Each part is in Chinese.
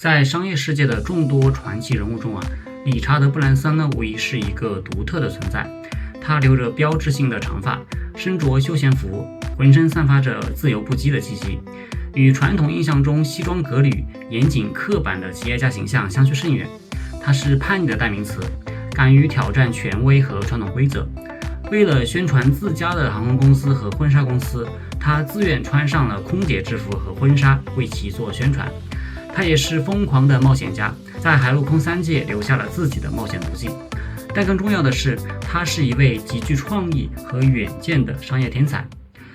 在商业世界的众多传奇人物中理查德·布兰森呢，无疑是一个独特的存在。他留着标志性的长发，身着休闲服，浑身散发着自由不羁的气息，与传统印象中西装革履、严谨刻板的企业家形象相去甚远。他是叛逆的代名词，敢于挑战权威和传统规则。为了宣传自家的航空公司和婚纱公司，他自愿穿上了空姐制服和婚纱，为其做宣传。他也是疯狂的冒险家，在海陆空三界留下了自己的冒险足迹。但更重要的是，他是一位极具创意和远见的商业天才。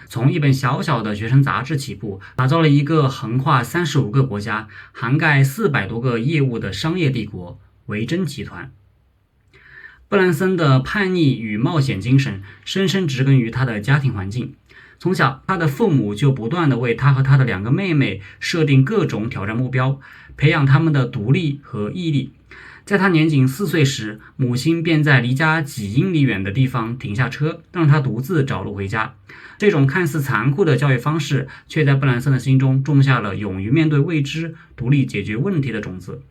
从一本小小的学生杂志起步，打造了一个横跨35个国家、涵盖400多个业务的商业帝国——维珍集团。布兰森的叛逆与冒险精神深深植根于他的家庭环境。从小，他的父母就不断地为他和他的2个妹妹设定各种挑战目标，培养他们的独立和毅力。在他年仅4岁时，母亲便在离家几英里远的地方停下车，让他独自找路回家。这种看似残酷的教育方式，却在布兰森的心中种下了勇于面对未知、独立解决问题的种子。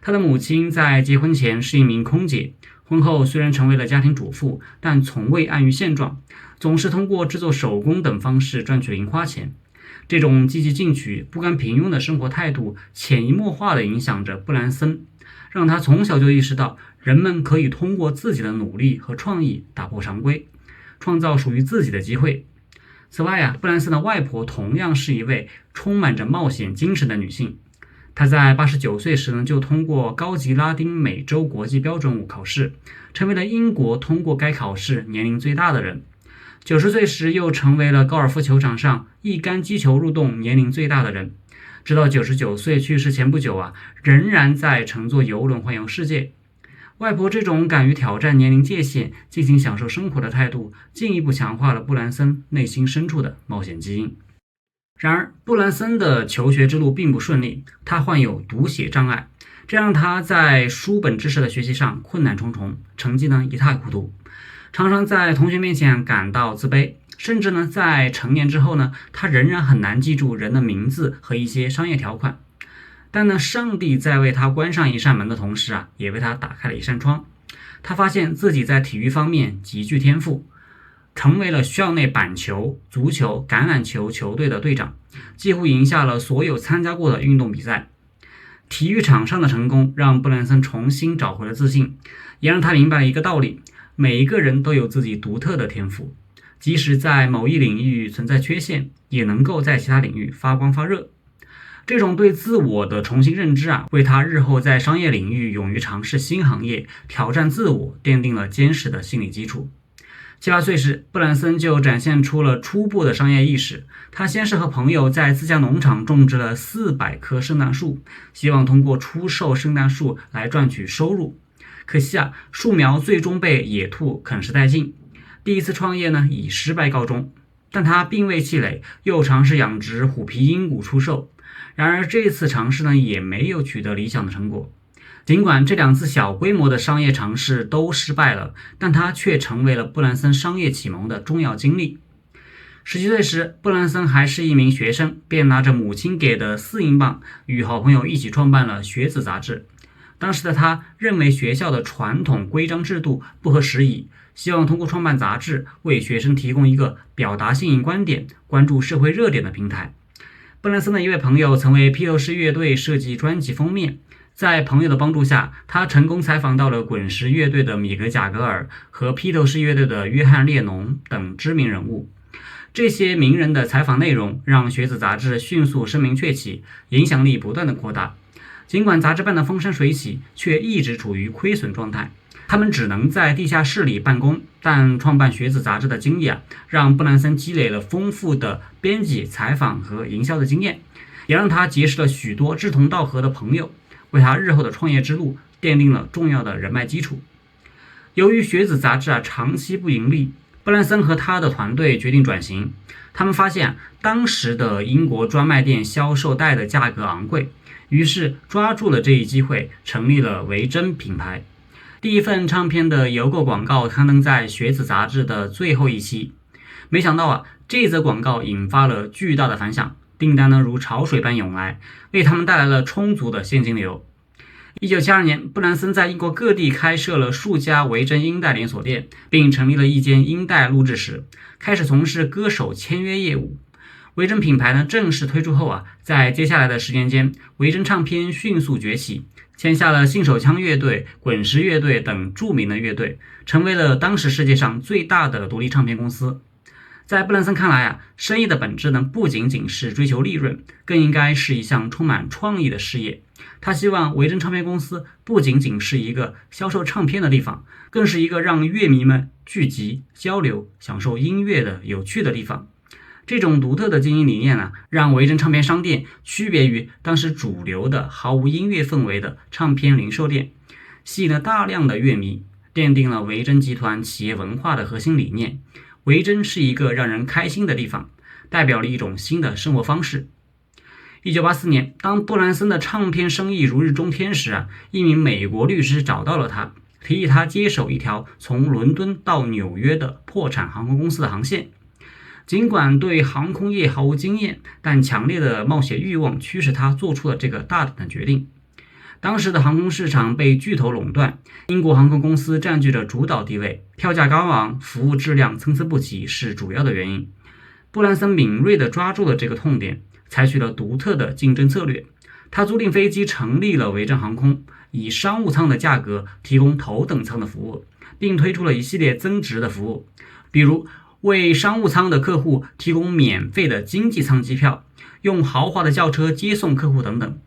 他的母亲在结婚前是一名空姐，婚后虽然成为了家庭主妇，但从未安于现状，总是通过制作手工等方式赚取零花钱。这种积极进取、不甘平庸的生活态度，潜移默化地影响着布兰森，让他从小就意识到，人们可以通过自己的努力和创意打破常规，创造属于自己的机会。此外布兰森的外婆同样是一位充满着冒险精神的女性。她在89岁时呢，就通过高级拉丁美洲国际标准舞考试，成为了英国通过该考试年龄最大的人。90岁时又成为了高尔夫球场上一杆击球入洞年龄最大的人。直到99岁去世前不久仍然在乘坐游轮环游世界。外婆这种敢于挑战年龄界限、尽情享受生活的态度，进一步强化了布兰森内心深处的冒险基因。然而，布兰森的求学之路并不顺利，他患有读写障碍，这让他在书本知识的学习上困难重重，成绩呢一塌糊涂，常常在同学面前感到自卑，甚至呢在成年之后呢，他仍然很难记住人的名字和一些商业条款。但呢，上帝在为他关上一扇门的同时也为他打开了一扇窗。他发现自己在体育方面极具天赋，成为了校内板球、足球、橄榄球球队的队长，几乎赢下了所有参加过的运动比赛。体育场上的成功让布兰森重新找回了自信，也让他明白了一个道理：每一个人都有自己独特的天赋，即使在某一领域存在缺陷，也能够在其他领域发光发热。这种对自我的重新认知为他日后在商业领域勇于尝试新行业、挑战自我奠定了坚实的心理基础。7、8岁时，布兰森就展现出了初步的商业意识。他先是和朋友在自家农场种植了400棵圣诞树，希望通过出售圣诞树来赚取收入。可惜树苗最终被野兔啃食殆尽。第一次创业呢，以失败告终。但他并未气馁，又尝试养殖虎皮鹦鹉出售。然而这次尝试呢，也没有取得理想的成果。尽管这2次小规模的商业尝试都失败了，但它却成为了布兰森商业启蒙的重要经历。17岁时，布兰森还是一名学生，便拿着母亲给的4英镑，与好朋友一起创办了《学子》杂志。当时的他认为学校的传统规章制度不合时宜，希望通过创办杂志为学生提供一个表达新颖观点、关注社会热点的平台。布兰森的一位朋友曾为披头士乐队设计专辑封面，在朋友的帮助下，他成功采访到了滚石乐队的米格·贾格尔和披头士乐队的约翰·列侬等知名人物。这些名人的采访内容让学子杂志迅速声名鹊起，影响力不断的扩大。尽管杂志办得风生水起，却一直处于亏损状态。他们只能在地下室里办公，但创办学子杂志的经历让布兰森积累了丰富的编辑、采访和营销的经验，也让他结识了许多志同道合的朋友，为他日后的创业之路奠定了重要的人脉基础。由于学子杂志长期不盈利，布兰森和他的团队决定转型。他们发现当时的英国专卖店销售袋的价格昂贵，于是抓住了这一机会，成立了维珍品牌。第一份唱片的邮购广告刊登在学子杂志的最后一期。没想到这则广告引发了巨大的反响，订单呢如潮水般涌来，为他们带来了充足的现金流。1972年，布兰森在英国各地开设了数家维珍音带连锁店，并成立了一间音带录制室，开始从事歌手签约业务。维珍品牌呢正式推出后在接下来的10年间，维珍唱片迅速崛起，签下了信手枪乐队、滚石乐队等著名的乐队，成为了当时世界上最大的独立唱片公司。在布兰森看来生意的本质呢不仅仅是追求利润，更应该是一项充满创意的事业。他希望维珍唱片公司不仅仅是一个销售唱片的地方，更是一个让乐迷们聚集、交流、享受音乐的有趣的地方。这种独特的经营理念让维珍唱片商店区别于当时主流的毫无音乐氛围的唱片零售店，吸引了大量的乐迷，奠定了维珍集团企业文化的核心理念。维珍是一个让人开心的地方，代表了一种新的生活方式。1984年，当布兰森的唱片生意如日中天时一名美国律师找到了他，提议他接手一条从伦敦到纽约的破产航空公司的航线。尽管对航空业毫无经验，但强烈的冒险欲望驱使他做出了这个大胆的决定。当时的航空市场被巨头垄断，英国航空公司占据着主导地位，票价高昂，服务质量参差不齐是主要的原因。布兰森敏锐地抓住了这个痛点，采取了独特的竞争策略。他租赁飞机成立了维珍航空，以商务舱的价格提供头等舱的服务，并推出了一系列增值的服务，比如为商务舱的客户提供免费的经济舱机票，用豪华的轿车接送客户等等。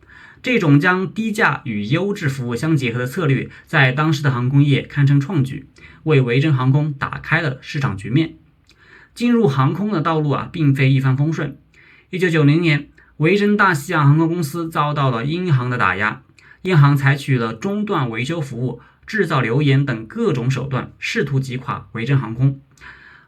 这种将低价与优质服务相结合的策略，在当时的航空业堪称创举，为维珍航空打开了市场局面。进入航空的道路并非一帆风顺。1990年，维珍大西洋航空公司遭到了英航的打压，英航采取了中断维修服务、制造流言等各种手段，试图击垮维珍航空。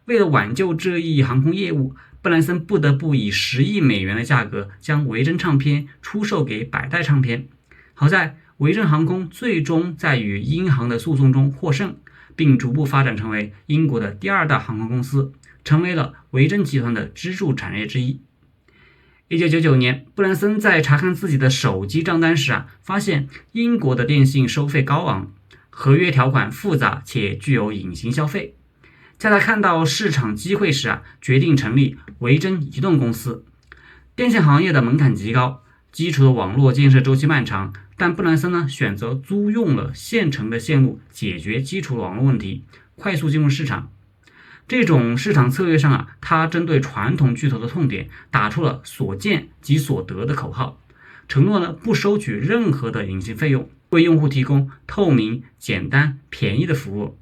为了挽救这一航空业务，布兰森不得不以10亿美元的价格将维珍唱片出售给百代唱片。好在维珍航空最终在与英航的诉讼中获胜，并逐步发展成为英国的第2大航空公司，成为了维珍集团的支柱产业之一。1999年，布兰森在查看自己的手机账单时发现英国的电信收费高昂，合约条款复杂且具有隐形消费。在他看到市场机会时决定成立维珍移动公司。电信行业的门槛极高，基础的网络建设周期漫长，但布兰森选择租用了现成的线路解决基础网络问题，快速进入市场。这种市场策略上他针对传统巨头的痛点，打出了所见即所得的口号，承诺不收取任何的隐形费用，为用户提供透明、简单、便宜的服务。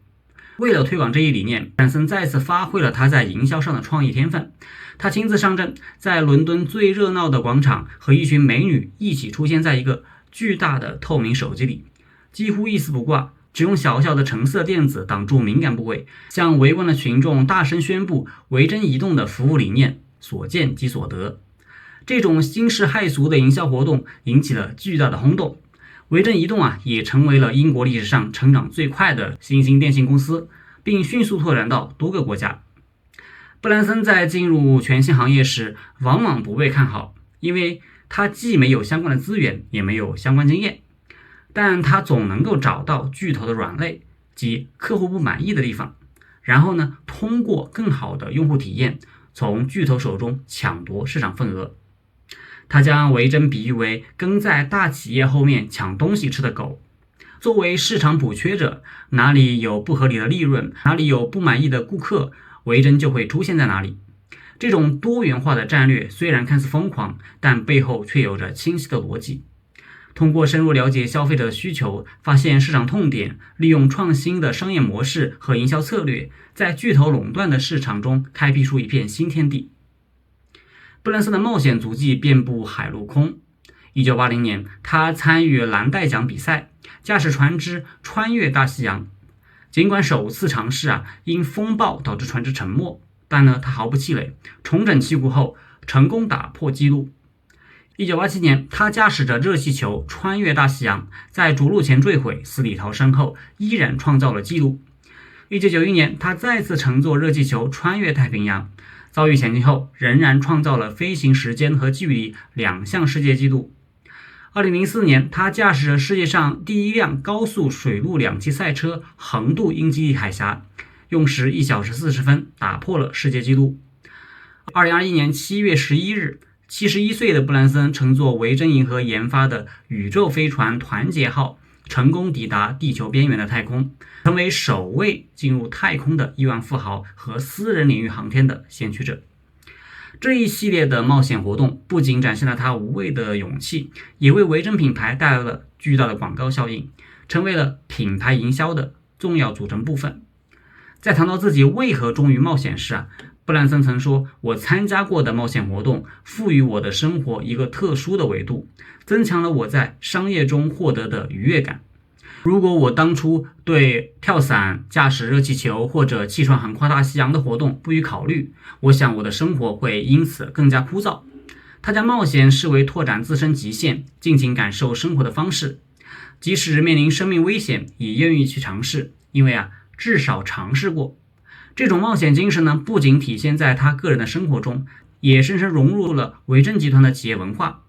为了推广这一理念，布兰森再次发挥了他在营销上的创意天分。他亲自上阵，在伦敦最热闹的广场和一群美女一起出现在一个巨大的透明手机里，几乎一丝不挂，只用小小的橙色垫子挡住敏感部位，向围观的群众大声宣布维珍移动的服务理念，所见即所得。这种惊世骇俗的营销活动引起了巨大的轰动。维珍移动也成为了英国历史上成长最快的新兴电信公司，并迅速拓展到多个国家。布兰森在进入全新行业时往往不被看好，因为他既没有相关的资源，也没有相关经验，但他总能够找到巨头的软肋，即客户不满意的地方，然后通过更好的用户体验，从巨头手中抢夺市场份额。他将维珍比喻为跟在大企业后面抢东西吃的狗。作为市场补缺者，哪里有不合理的利润，哪里有不满意的顾客，维珍就会出现在哪里。这种多元化的战略虽然看似疯狂，但背后却有着清晰的逻辑。通过深入了解消费者的需求，发现市场痛点，利用创新的商业模式和营销策略，在巨头垄断的市场中开辟出一片新天地。布兰森的冒险足迹遍布海陆空。1980年，他参与蓝带奖比赛，驾驶船只穿越大西洋。尽管首次尝试因风暴导致船只沉没，但他毫不气馁，重整旗鼓后成功打破纪录。1987年，他驾驶着热气球穿越大西洋，在着陆前坠毁，死里逃生后依然创造了纪录。1991年，他再次乘坐热气球穿越太平洋，遭遇险境后，仍然创造了飞行时间和距离2项世界纪录。2004年，他驾驶着世界上第一辆高速水陆两栖赛车横渡英吉利海峡，用时1小时40分，打破了世界纪录。2021年7月11日，71岁的布兰森乘坐维珍银河研发的宇宙飞船团结号，成功抵达地球边缘的太空，成为首位进入太空的亿万富豪和私人领域航天的先驱者。这一系列的冒险活动不仅展现了他无畏的勇气，也为维珍品牌带来了巨大的广告效应，成为了品牌营销的重要组成部分。在谈到自己为何忠于冒险时布兰森曾说，我参加过的冒险活动赋予我的生活一个特殊的维度，增强了我在商业中获得的愉悦感。如果我当初对跳伞、驾驶热气球或者气船横跨大西洋的活动不予考虑，我想我的生活会因此更加枯燥。他将冒险视为拓展自身极限、尽情感受生活的方式，即使面临生命危险也愿意去尝试，因为至少尝试过。这种冒险精神呢，不仅体现在他个人的生活中，也深深融入了维珍集团的企业文化。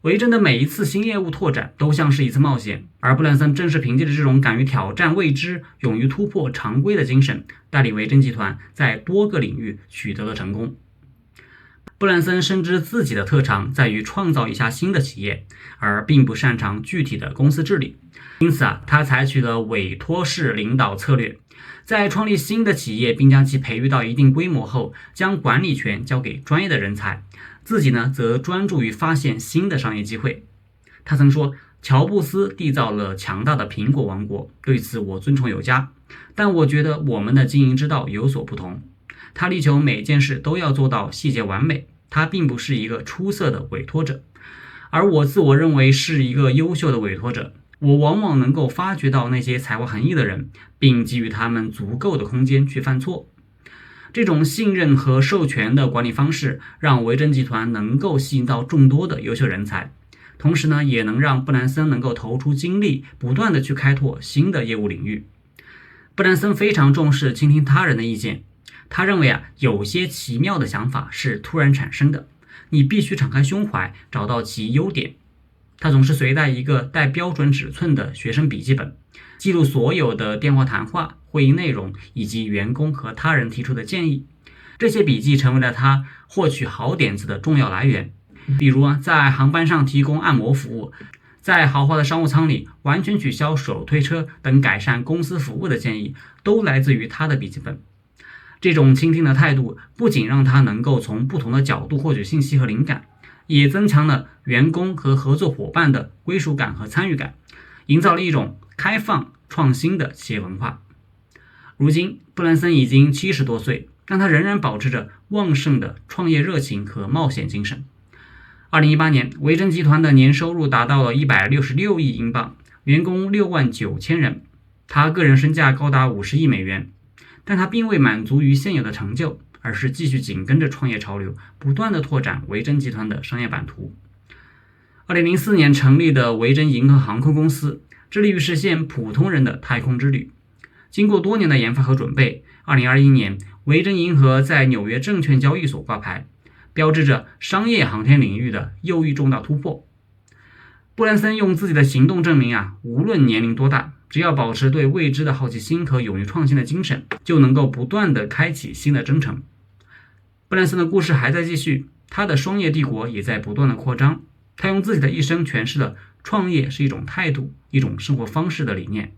维珍的每一次新业务拓展都像是一次冒险，而布兰森正是凭借着这种敢于挑战未知、勇于突破常规的精神，带领维珍集团在多个领域取得了成功。布兰森深知自己的特长在于创造一家新的企业，而并不擅长具体的公司治理，因此他采取了委托式领导策略，在创立新的企业并将其培育到一定规模后，将管理权交给专业的人才，自己呢则专注于发现新的商业机会。他曾说，乔布斯缔造了强大的苹果王国，对此我尊崇有加，但我觉得我们的经营之道有所不同。他力求每件事都要做到细节完美，他并不是一个出色的委托者，而我自我认为是一个优秀的委托者。我往往能够发掘到那些才华横溢的人，并给予他们足够的空间去犯错。这种信任和授权的管理方式让维珍集团能够吸引到众多的优秀人才，同时呢，也能让布兰森能够投出精力，不断的去开拓新的业务领域。布兰森非常重视倾听他人的意见，他认为有些奇妙的想法是突然产生的，你必须敞开胸怀，找到其优点。他总是随带一个带标准尺寸的学生笔记本，记录所有的电话谈话、会议内容以及员工和他人提出的建议。这些笔记成为了他获取好点子的重要来源。比如在航班上提供按摩服务，在豪华的商务舱里完全取消手推车等改善公司服务的建议，都来自于他的笔记本。这种倾听的态度不仅让他能够从不同的角度获取信息和灵感，也增强了员工和合作伙伴的归属感和参与感，营造了一种开放创新的企业文化。如今布兰森已经70多岁，但他仍然保持着旺盛的创业热情和冒险精神。2018年，维珍集团的年收入达到了166亿英镑，员工6万9千人，他个人身价高达50亿美元。但他并未满足于现有的成就，而是继续紧跟着创业潮流，不断的拓展维珍集团的商业版图。2004年成立的维珍银河航空公司，致力于实现普通人的太空之旅。经过多年的研发和准备，2021年维珍银河在纽约证券交易所挂牌，标志着商业航天领域的又一重大突破。布兰森用自己的行动证明无论年龄多大，只要保持对未知的好奇心和勇于创新的精神，就能够不断地开启新的征程。布兰森的故事还在继续，他的商业帝国也在不断的扩张。他用自己的一生诠释了创业是一种态度、一种生活方式的理念，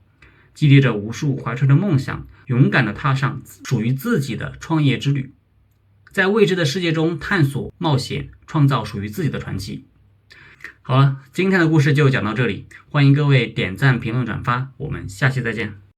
激励着无数怀揣着梦想、勇敢地踏上属于自己的创业之旅，在未知的世界中探索、冒险，创造属于自己的传奇。好了，今天的故事就讲到这里，欢迎各位点赞、评论、转发，我们下期再见。